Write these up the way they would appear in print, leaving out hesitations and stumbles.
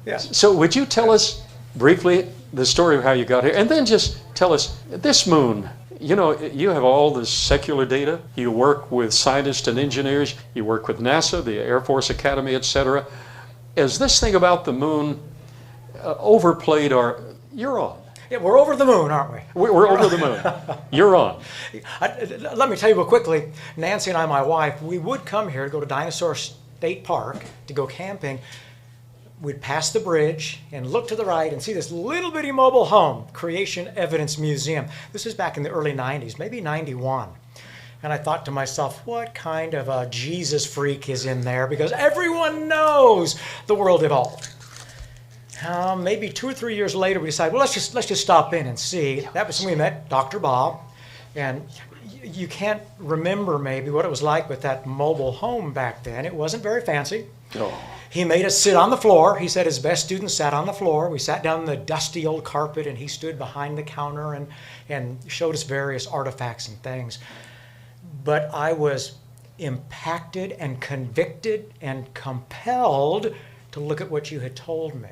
Yeah. So would you tell us briefly the story of how you got here? And then just tell us, this moon, you know, you have all this secular data. You work with scientists and engineers. You work with NASA, the Air Force Academy, etc. Is this thing about the moon overplayed, or you're on? Yeah, we're over the moon, aren't we? We're over the moon. You're on. Let me tell you real quickly, Nancy and I, my wife, we would come here to go to Dinosaur State Park to go camping. We'd pass the bridge and look to the right and see this little bitty mobile home, Creation Evidence Museum. This is back in the early 90s, maybe 91. And I thought to myself, what kind of a Jesus freak is in there? Because everyone knows the world evolved. Maybe 2 or 3 years later, we decided, well, let's just stop in and see. That was when we met Dr. Bob. And you can't remember maybe what it was like with that mobile home back then. It wasn't very fancy. Oh. He made us sit on the floor. He said his best students sat on the floor. We sat down on the dusty old carpet, and he stood behind the counter and showed us various artifacts and things. But I was impacted and convicted and compelled to look at what you had told me.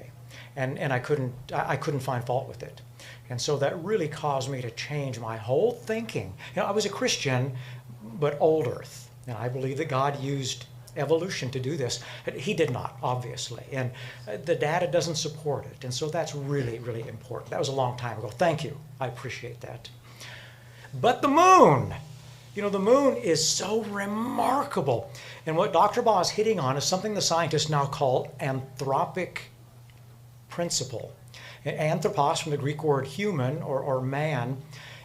And I couldn't find fault with it. And so that really caused me to change my whole thinking. You know, I was a Christian, but old earth. And I believe that God used evolution to do this. He did not, obviously. And the data doesn't support it. And so that's really, really important. That was a long time ago. Thank you. I appreciate that. But the moon. You know, the moon is so remarkable. And what Dr. Baugh is hitting on is something the scientists now call anthropic principle. Anthropos, from the Greek word human or man,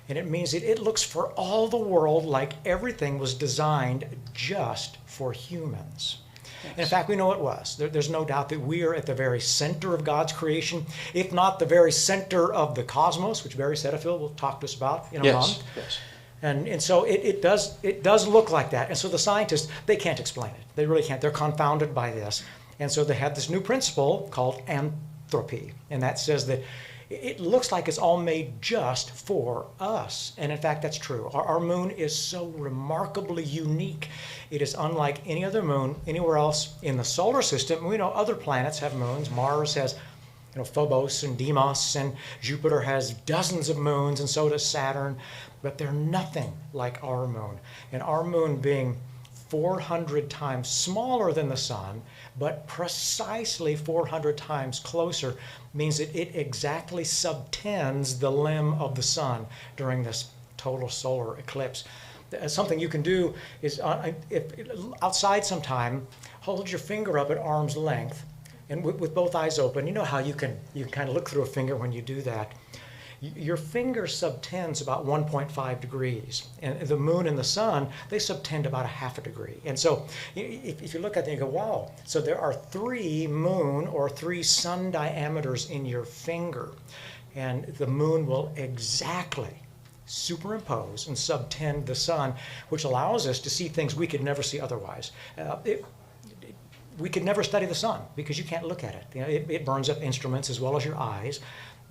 and it means that it looks for all the world like everything was designed just for humans. Yes. And in fact, we know it was. There's no doubt that we are at the very center of God's creation, if not the very center of the cosmos, which Barry Setterfield will talk to us about in a month. Yes. And so it does look like that. And so the scientists, they can't explain it. They really can't. They're confounded by this. And so they have this new principle called anthropy, and that says that it looks like it's all made just for us. And in fact, that's true. Our moon is so remarkably unique. It is unlike any other moon anywhere else in the solar system. We know other planets have moons. Mars has, you know, Phobos and Deimos, and Jupiter has dozens of moons, and so does Saturn. But they're nothing like our moon. And our moon being 400 times smaller than the sun, but precisely 400 times closer, means that it exactly subtends the limb of the sun during this total solar eclipse. Something you can do is, if outside sometime, hold your finger up at arm's length, and with both eyes open. You know how you can kind of look through a finger when you do that. Your finger subtends about 1.5 degrees, and the moon and the sun, they subtend about a half a degree. And so if you look at it and you go, wow, so there are 3 moon or 3 sun diameters in your finger, and the moon will exactly superimpose and subtend the sun, which allows us to see things we could never see otherwise. We could never study the sun because you can't look at it. You know, it burns up instruments as well as your eyes.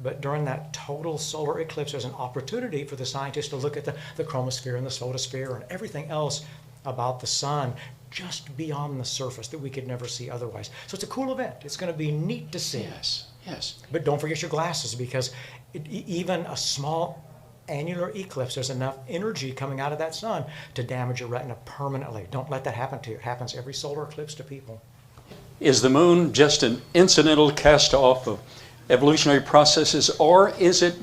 But during that total solar eclipse, there's an opportunity for the scientists to look at the chromosphere and the photosphere and everything else about the sun just beyond the surface that we could never see otherwise. So it's a cool event. It's going to be neat to see. Yes, yes. But don't forget your glasses, because even a small annular eclipse, there's enough energy coming out of that sun to damage your retina permanently. Don't let that happen to you. It happens every solar eclipse to people. Is the moon just an incidental cast off of evolutionary processes, or is it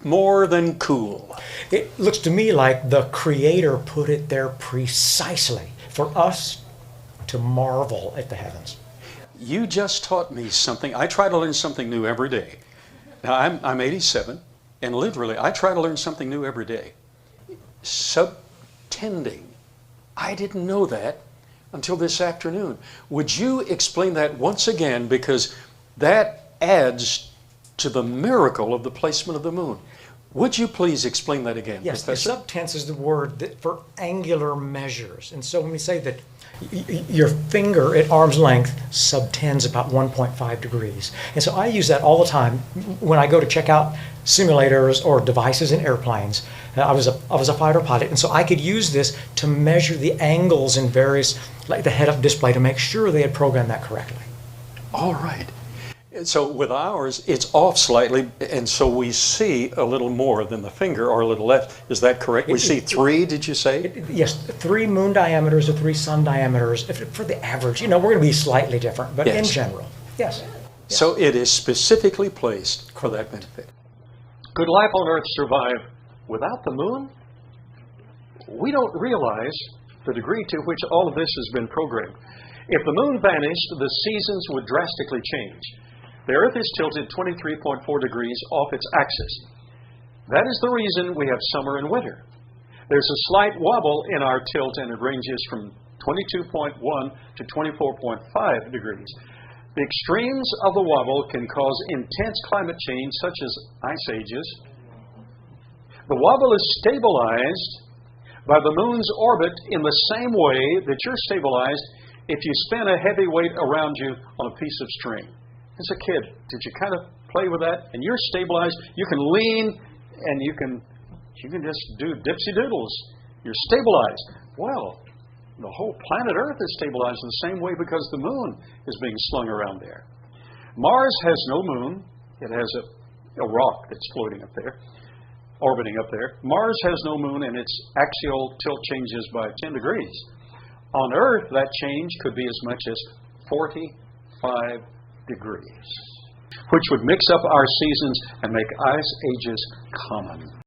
more than cool? It looks to me like the Creator put it there precisely for us to marvel at the heavens. You just taught me something. I try to learn something new every day. Now, I'm 87, and literally, I try to learn something new every day. Subtending. I didn't know that until this afternoon. Would you explain that once again, because that adds to the miracle of the placement of the moon. Would you please explain that again, Yes, Professor? subtense is the word for angular measures. And so when we say that your finger at arm's length subtends about 1.5 degrees. And so I use that all the time when I go to check out simulators or devices in airplanes. I was a fighter pilot, and so I could use this to measure the angles in various, like the head-up display, to make sure they had programmed that correctly. All right. So with ours, it's off slightly, and so we see a little more than the finger, or a little less. Is that correct? We see 3, did you say? Yes, 3 moon diameters or 3 sun diameters. For the average, we're going to be slightly different, but in general, yes. So it is specifically placed for that benefit. Could life on Earth survive without the moon? We don't realize the degree to which all of this has been programmed. If the moon vanished, the seasons would drastically change. The Earth is tilted 23.4 degrees off its axis. That is the reason we have summer and winter. There's a slight wobble in our tilt, and it ranges from 22.1 to 24.5 degrees. The extremes of the wobble can cause intense climate change, such as ice ages. The wobble is stabilized by the moon's orbit in the same way that you're stabilized if you spin a heavy weight around you on a piece of string. As a kid, did you kind of play with that? And you're stabilized. You can lean, and you can just do dipsy doodles. You're stabilized. Well, the whole planet Earth is stabilized in the same way because the moon is being slung around there. Mars has no moon. It has a rock that's floating up there, orbiting up there. Mars has no moon, and its axial tilt changes by 10 degrees. On Earth, that change could be as much as 45 degrees, which would mix up our seasons and make ice ages common.